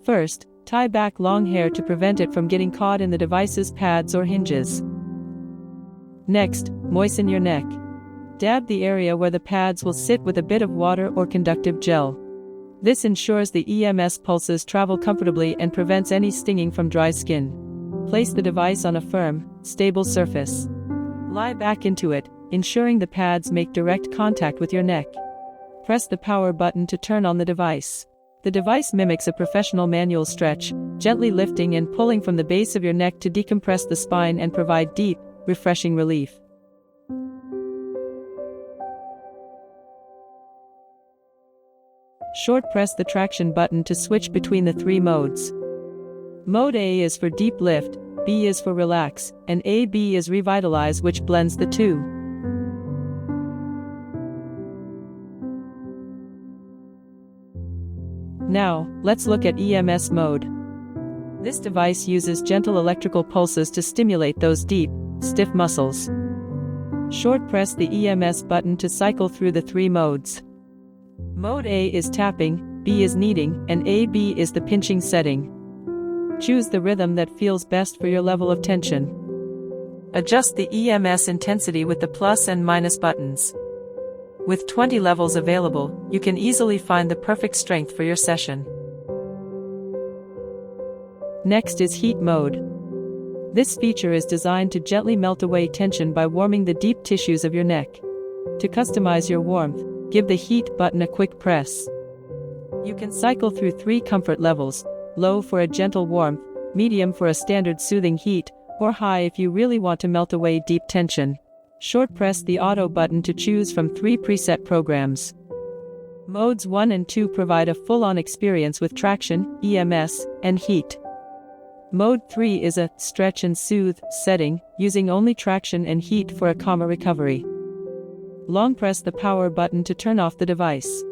First, tie back long hair to prevent it from getting caught in the device's pads or hinges. Next, moisten your neck. Dab the area where the pads will sit with a bit of water or conductive gel. This ensures the EMS pulses travel comfortably and prevents any stinging from dry skin. Place the device on a firm, stable surface. Lie back into it, ensuring the pads make direct contact with your neck. Press the power button to turn on the device. The device mimics a professional manual stretch, gently lifting and pulling from the base of your neck to decompress the spine and provide deep, refreshing relief. Short press the traction button to switch between the three modes. Mode A is for deep lift, B is for relax, and AB is revitalize, which blends the two. Now, let's look at EMS mode. This device uses gentle electrical pulses to stimulate those deep, stiff muscles. Short press the EMS button to cycle through the three modes. Mode A is tapping, B is kneading, and AB is the pinching setting. Choose the rhythm that feels best for your level of tension. Adjust the EMS intensity with the plus and minus buttons. With 20 levels available, you can easily find the perfect strength for your session. Next is heat mode. This feature is designed to gently melt away tension by warming the deep tissues of your neck. To customize your warmth, give the heat button a quick press. You can cycle through 3 comfort levels: low for a gentle warmth, medium for a standard soothing heat, or high if you really want to melt away deep tension. Short press the auto button to choose from 3 preset programs. Modes 1 and 2 provide a full-on experience with traction, EMS, and heat. Mode 3 is a stretch and soothe setting, using only traction and heat for a calmer recovery. Long press the power button to turn off the device.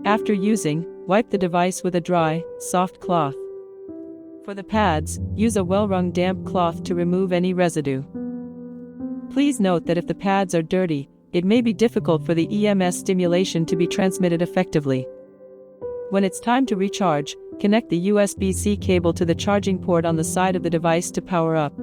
After using, wipe the device with a dry, soft cloth. For the pads, use a well-wrung damp cloth to remove any residue. Please note that if the pads are dirty, it may be difficult for the EMS stimulation to be transmitted effectively. When it's time to recharge, connect the USB-C cable to the charging port on the side of the device to power up.